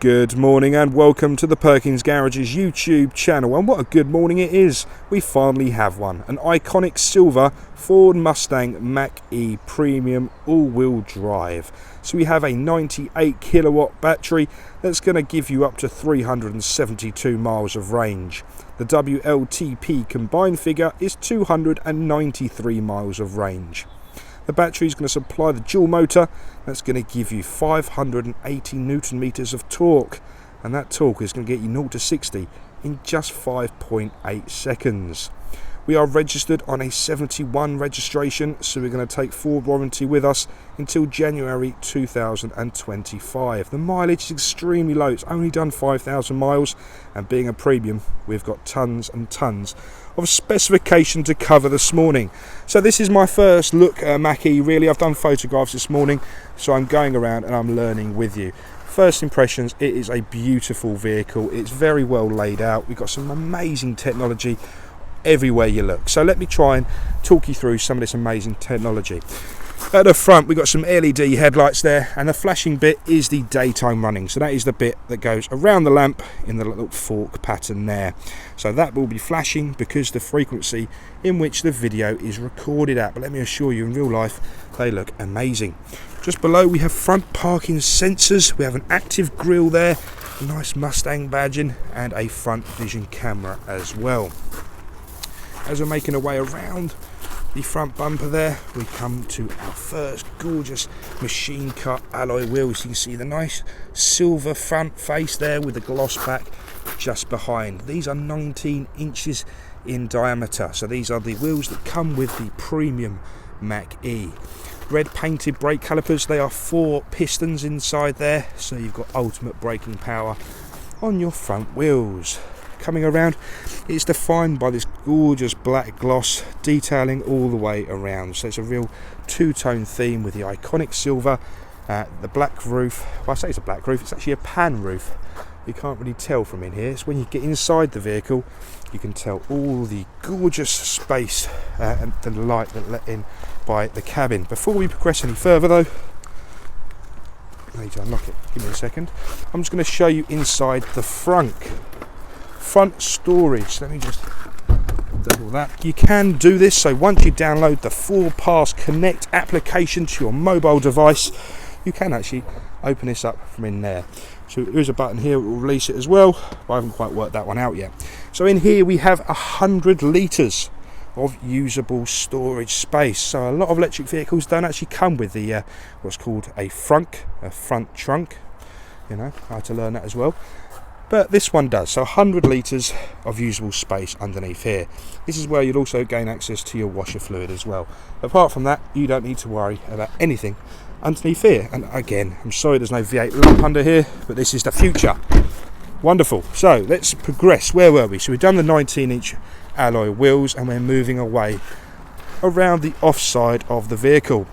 Good morning and welcome to the Perkins Garages YouTube channel, and what a good morning it is. We finally have one, an iconic silver Ford Mustang Mach-E Premium all-wheel drive. So we have a 98 kilowatt battery that's going to give you up to 372 miles of range. The WLTP combined figure is 293 miles of range. The battery is going to supply the dual motor that's going to give you 580 Newton meters of torque, and that torque is going to get you 0 to 60 in just 5.8 seconds. We are registered on a 71 registration, so we're going to take Ford warranty with us until January 2025. The mileage is extremely low, it's only done 5,000 miles, and being a premium, we've got tons and tons of specification to cover this morning. So this is my first look at Mach-E really. I've done photographs this morning, so I'm going around and I'm learning with you. First impressions, it is a beautiful vehicle. It's very well laid out. We've got some amazing technology everywhere you look. So let me try and talk you through some of this amazing technology. At the front we've got some LED headlights there, and the flashing bit is the daytime running. So that is the bit that goes around the lamp in the little fork pattern there. So that will be flashing because the frequency in which the video is recorded at. But let me assure you, in real life they look amazing. Just below we have front parking sensors. We have an active grille there, a nice Mustang badging, and a front vision camera as well. As we're making our way around the front bumper there, we come to our first gorgeous machine cut alloy wheels. You can see the nice silver front face there with the gloss back just behind. These are 19 inches in diameter, so these are the wheels that come with the premium Mach-E. Red painted brake calipers. They are 4 pistons inside there, so you've got ultimate braking power on your front wheels. Coming around, it's defined by this gorgeous black gloss detailing all the way around, so it's a real two-tone theme with the iconic silver, the black roof. Well, I say it's a black roof, it's actually a pan roof. You can't really tell from in here. It's when you get inside the vehicle you can tell all the gorgeous space and the light that let in by the cabin. Before we progress any further though, I need to unlock it, give me a second. I'm just going to show you inside the front storage. Let me just double that. You can do this, so once you download the FordPass Connect application to your mobile device, you can actually open this up from in there. So there is a button here that will release it as well, but I haven't quite worked that one out yet. So in here we have 100 litres of usable storage space. So a lot of electric vehicles don't actually come with the what's called a front trunk. You know, I had to learn that as well. But this one does, so 100 litres of usable space underneath here. This is where you'll also gain access to your washer fluid as well. Apart from that, you don't need to worry about anything underneath here. And again, I'm sorry there's no V8 lamp under here, but this is the future. Wonderful. So let's progress. Where were we? So we've done the 19-inch alloy wheels, and we're moving away around the offside of the vehicle.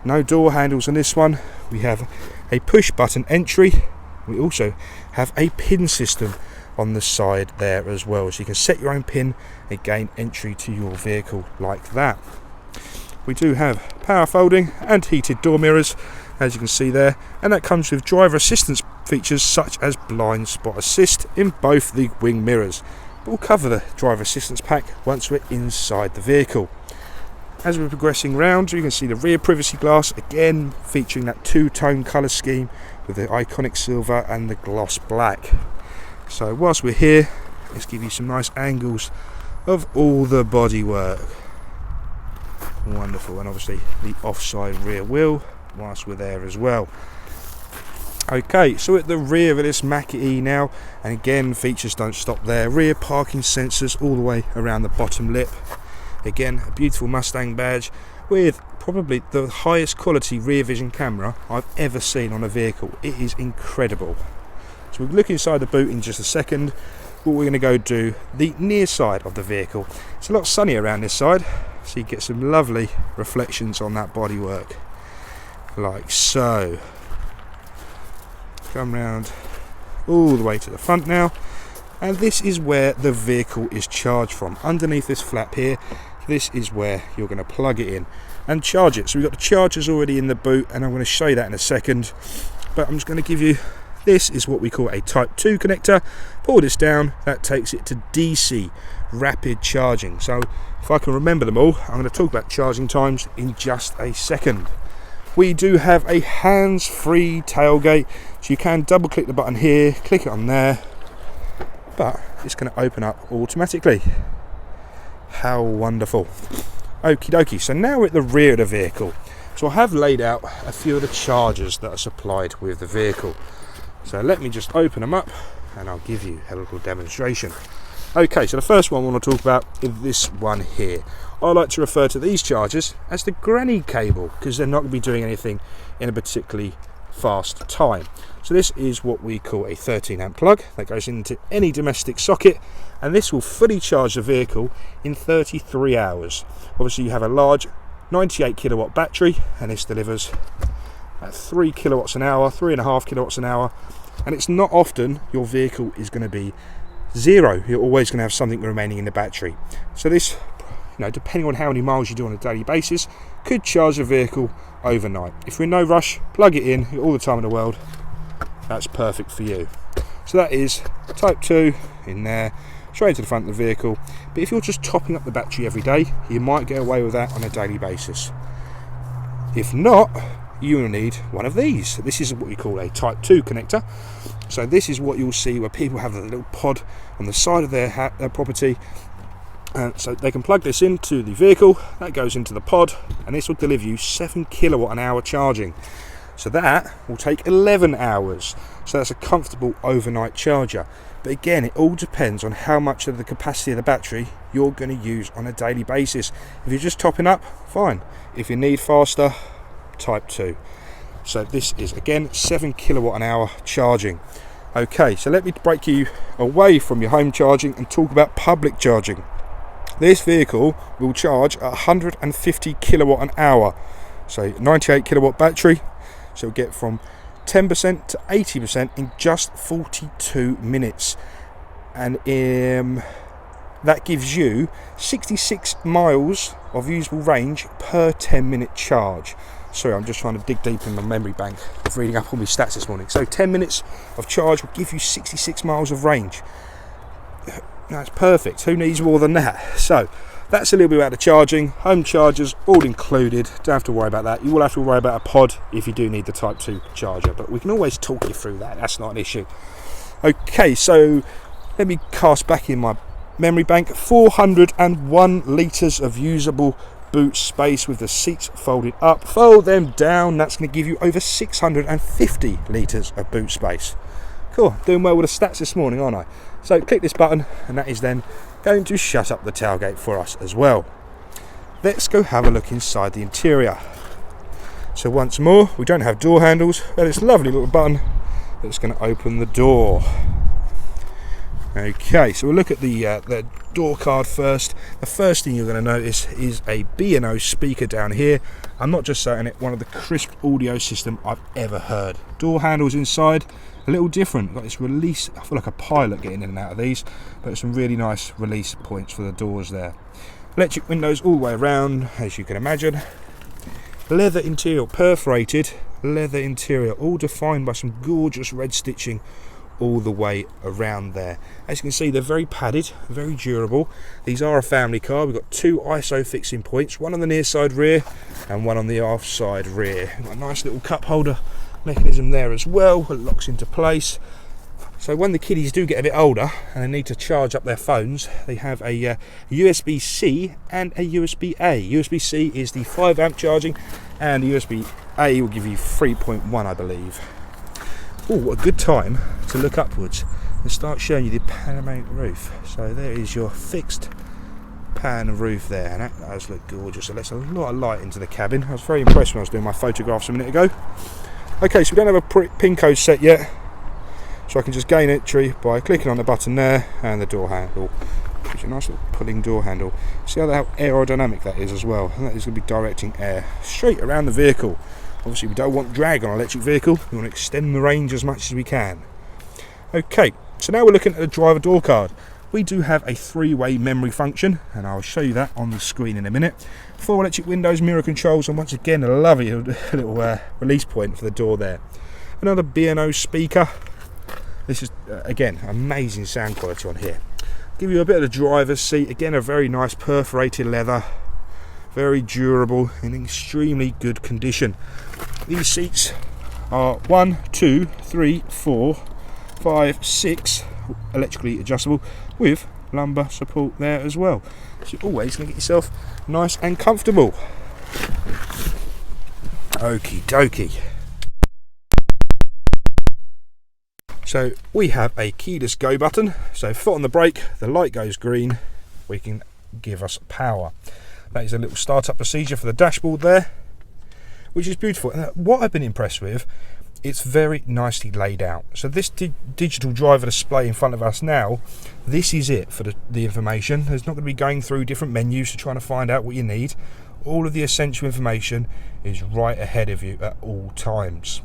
No door handles on this one. We have a push button entry. We also have a pin system on the side there as well, so you can set your own pin and gain entry to your vehicle like that. We do have power folding and heated door mirrors, as you can see there, and that comes with driver assistance features such as blind spot assist in both the wing mirrors. But we'll cover the driver assistance pack once we're inside the vehicle. As we're progressing round, you can see the rear privacy glass, again featuring that two-tone colour scheme with the iconic silver and the gloss black. So whilst we're here, let's give you some nice angles of all the bodywork. Wonderful, and obviously the offside rear wheel whilst we're there as well. Okay, so at the rear of this Mach-E now, and again features don't stop there. Rear parking sensors all the way around the bottom lip. Again, a beautiful Mustang badge with probably the highest quality rear vision camera I've ever seen on a vehicle. It is incredible. So we'll look inside the boot in just a second, but we're going to go do the near side of the vehicle. It's a lot sunny around this side, so you get some lovely reflections on that bodywork, like so. Come round all the way to the front now, and this is where the vehicle is charged from. Underneath this flap here, this is where you're going to plug it in and charge it. So we've got the chargers already in the boot, and I'm going to show you that in a second, but I'm just going to give you This is what we call a Type 2 connector. Pull this down, that takes it to DC, rapid charging. So if I can remember them all, I'm going to talk about charging times in just a second. We do have a hands-free tailgate, so you can double click the button here, click it on there, but it's going to open up automatically. How wonderful. Okie dokie, so now we're at the rear of the vehicle. So I have laid out a few of the chargers that are supplied with the vehicle. So let me just open them up and I'll give you a little demonstration. Okay, so the first one I want to talk about is this one here. I like to refer to these chargers as the granny cable because they're not going to be doing anything in a particularly fast time. So this is what we call a 13 amp plug that goes into any domestic socket, and this will fully charge the vehicle in 33 hours. Obviously you have a large 98 kilowatt battery, and this delivers at 3 kilowatts an hour, 3.5 kilowatts an hour, and it's not often your vehicle is going to be zero. You're always going to have something remaining in the battery. So this, depending on how many miles you do on a daily basis, could charge a vehicle overnight. If you're in no rush, plug it in all the time in the world. That's perfect for you. So that is Type 2 in there, straight into the front of the vehicle. But if you're just topping up the battery every day, you might get away with that on a daily basis. If not, you will need one of these. This is what we call a Type 2 connector. So this is what you'll see where people have a little pod on the side of their property. So they can plug this into the vehicle, that goes into the pod, and this will deliver you 7 kilowatt an hour charging. So that will take 11 hours. So that's a comfortable overnight charger. But again, it all depends on how much of the capacity of the battery you're going to use on a daily basis. If you're just topping up, fine. If you need faster, Type 2. So this is again 7 kilowatt an hour charging. Okay, so let me break you away from your home charging and talk about public charging. This vehicle will charge at 150 kilowatt an hour. So 98 kilowatt battery. So you'll get from 10% to 80% in just 42 minutes. And that gives you 66 miles of usable range per 10-minute charge. Sorry, I'm just trying to dig deep in my memory bank of reading up all my stats this morning. So 10 minutes of charge will give you 66 miles of range. That's perfect. Who needs more than that? So that's a little bit about the charging. Home chargers all included. Don't have to worry about that. You will have to worry about a pod if you do need the Type 2 charger, but we can always talk you through that. That's not an issue. Okay, so let me cast back in my memory bank. 401 litres of usable boot space with the seats folded up. Fold them down. That's going to give you over 650 litres of boot space. Cool, doing well with the stats this morning, aren't I? So click this button and that is then going to shut up the tailgate for us as well. Let's go have a look inside the interior. So once more, we don't have door handles, but it's a lovely little button that's going to open the door. Okay, so we'll look at the door card first. The first thing you're going to notice is a B&O speaker down here. I'm not just saying it, one of the crisp audio system I've ever heard. Door handles inside, a little different. Got this release, I feel like a pilot getting in and out of these, but some really nice release points for the doors there. Electric windows all the way around, as you can imagine. Leather interior, perforated leather interior, all defined by some gorgeous red stitching all the way around there. As you can see, they're very padded, very durable. These are a family car. We've got two ISO fixing points, one on the near side rear and one on the aft side rear. We've got a nice little cup holder mechanism there as well, it locks into place. So when the kiddies do get a bit older and they need to charge up their phones, they have a USB-C and a USB-A. USB-C is the 5 amp charging, and the USB-A will give you 3.1, I believe. Oh, what a good time to look upwards and start showing you the panoramic roof. So there is your fixed pan roof there, and that does look gorgeous. It lets a lot of light into the cabin. I was very impressed when I was doing my photographs a minute ago. Okay, so we don't have a pin code set yet, so I can just gain entry by clicking on the button there and the door handle, which is a nice little pulling door handle. See how aerodynamic that is as well, and that is going to be directing air straight around the vehicle. Obviously we don't want drag on an electric vehicle, we want to extend the range as much as we can. Okay, so now we're looking at the driver door card. We do have a 3-way memory function, and I'll show you that on the screen in a minute. 4 electric windows, mirror controls, and once again a lovely little release point for the door there. Another B&O speaker, This is again amazing sound quality on here. Give you a bit of the driver's seat, again a very nice perforated leather, very durable, in extremely good condition. These seats are 1, 2, 3, 4, 5, 6 electrically adjustable with lumbar support there as well. So you're always going to get yourself nice and comfortable. Okie dokie. So we have a keyless go button, so foot on the brake, the light goes green, we can give us power. That is a little startup procedure for the dashboard there, which is beautiful. And what I've been impressed with, it's very nicely laid out. So this digital driver display in front of us now, this is it for the information. There's not going to be going through different menus to try to find out what you need. All of the essential information is right ahead of you at all times.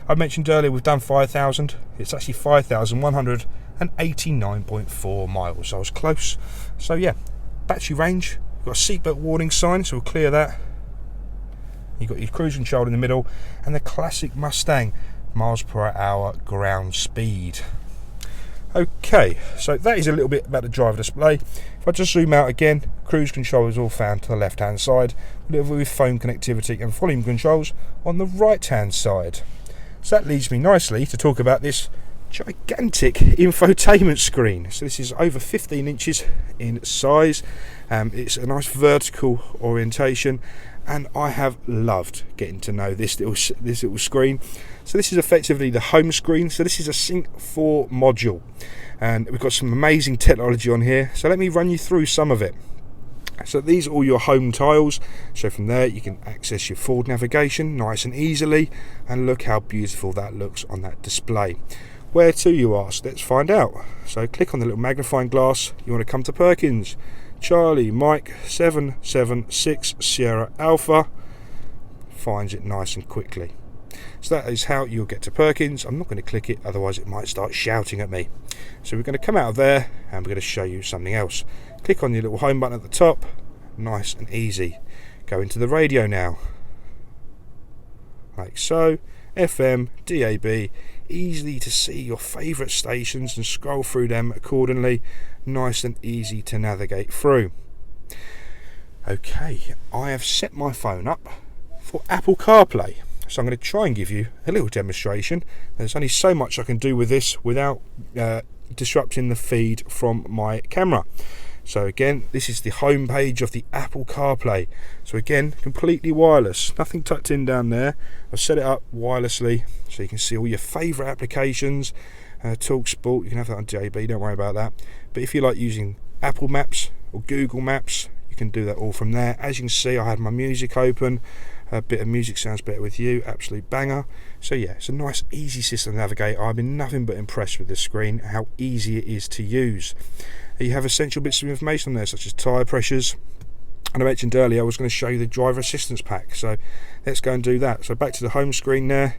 I mentioned earlier we've done 5,000. It's actually 5,189.4 miles. So I was close. So yeah, battery range. We've got a seatbelt warning sign, so we'll clear that. You've got your cruise control in the middle, and the classic Mustang miles per hour ground speed. Okay, so that is a little bit about the driver display. If I just zoom out again, cruise control is all found to the left hand side, with phone connectivity and volume controls on the right hand side. So that leads me nicely to talk about this gigantic infotainment screen. So this is over 15 inches in size. It's a nice vertical orientation, and I have loved getting to know this little screen. So this is effectively the home screen. So this is a Sync 4 module, and we've got some amazing technology on here. So let me run you through some of it. So these are all your home tiles. So from there you can access your forward navigation nice and easily, and look how beautiful that looks on that display. Where to, you ask? Let's find out. So click on the little magnifying glass. You want to come to Perkins. Charlie Mike 776 Sierra Alpha. Finds it nice and quickly. So that is how you'll get to Perkins. I'm not going to click it, otherwise it might start shouting at me. So we're going to come out of there, and we're going to show you something else. Click on your little home button at the top. Nice and easy. Go into the radio now. Like so. FM, DAB. Easy to see your favourite stations and scroll through them accordingly. Nice and easy to navigate through. Okay, I have set my phone up for Apple CarPlay. So I'm going to try and give you a little demonstration. There's only so much I can do with this without disrupting the feed from my camera. So again, this is the home page of the Apple CarPlay. So again, completely wireless, nothing tucked in down there. I've set it up wirelessly so you can see all your favourite applications. TalkSport, you can have that on JB, don't worry about that. But if you like using Apple Maps or Google Maps, you can do that all from there. As you can see, I had my music open. A bit of music sounds better with you, absolute banger. So yeah, it's a nice easy system to navigate. I've been nothing but impressed with this screen, how easy it is to use. You have essential bits of information on there, such as tyre pressures, and I mentioned earlier I was going to show you the driver assistance pack, so let's go and do that. So back to the home screen there.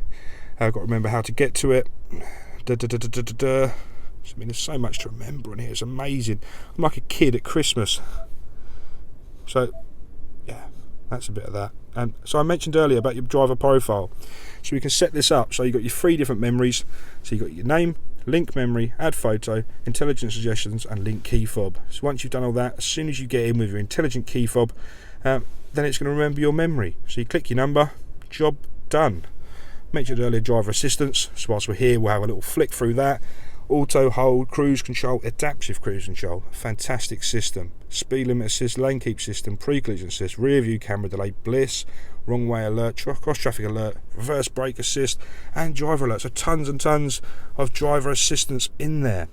I've got to remember how to get to it. I mean, there's so much to remember on here, it's amazing. I'm like a kid at Christmas. So yeah, that's a bit of that. And so I mentioned earlier about your driver profile, so we can set this up. So you've got your 3 different memories. So you've got your name, link memory, add photo, intelligent suggestions, and link key fob. So once you've done all that, as soon as you get in with your intelligent key fob, then it's going to remember your memory. So you click your number, job done. Mentioned earlier driver assistance, so whilst we're here we'll have a little flick through that. Auto hold, cruise control, adaptive cruise control, fantastic system. Speed limit assist, lane keep system, pre-collision assist, rear view camera delay, BLIS, wrong way alert, cross traffic alert, reverse brake assist, and driver alert. So tons and tons of driver assistance in there.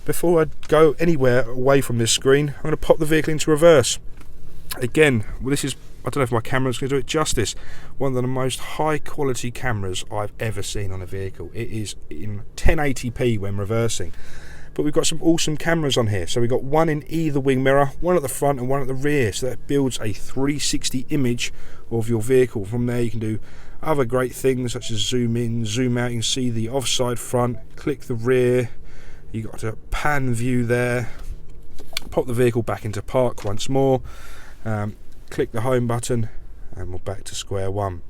Before I go anywhere away from this screen, I'm going to pop the vehicle into reverse. Again, this is, I don't know if my camera's going to do it justice, one of the most high quality cameras I've ever seen on a vehicle. It is in 1080p when reversing. But we've got some awesome cameras on here. So we've got one in either wing mirror, one at the front and one at the rear. So that builds a 360 image of your vehicle. From there you can do other great things such as zoom in, zoom out. You can see the offside front, click the rear. You've got a pan view there. Pop the vehicle back into park once more. Click the home button and we're back to square one.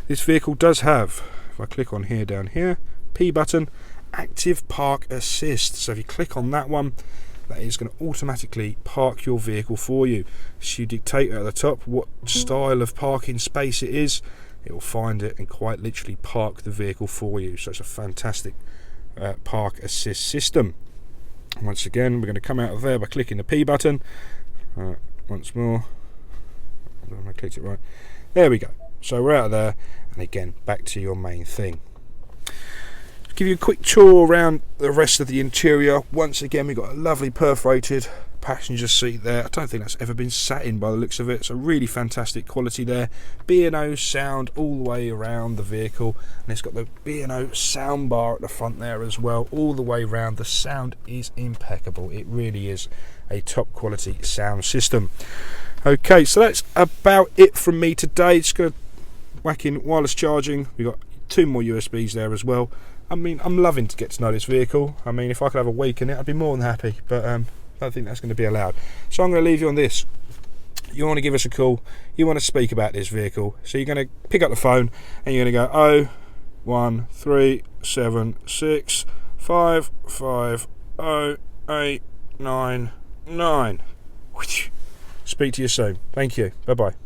This vehicle does have, if I click on here down here, P button active park assist. So if you click on that one, that is going to automatically park your vehicle for you. So you dictate at the top what style of parking space it is, it will find it and quite literally park the vehicle for you. So it's a fantastic park assist system. Once again, we're going to come out of there by clicking the P button. Once more. I don't know if I clicked it right. There we go. So we're out of there, and again, back to your main thing. Give you a quick tour around the rest of the interior. Once again, we've got a lovely perforated passenger seat there. I don't think that's ever been sat in by the looks of it. So really fantastic quality there. B&O sound all the way around the vehicle, and it's got the B&O sound bar at the front there as well, all the way around. The sound is impeccable. It really is a top quality sound system. Okay, so that's about it from me today. Just going to whack in wireless charging. We've got 2 more USBs there as well. I mean, I'm loving to get to know this vehicle. I mean, if I could have a week in it, I'd be more than happy, but I don't think that's going to be allowed. So I'm going to leave you on this. You want to give us a call, you want to speak about this vehicle, so you're going to pick up the phone and you're going to go 01376 550 899. Speak to you soon. Thank you. Bye bye.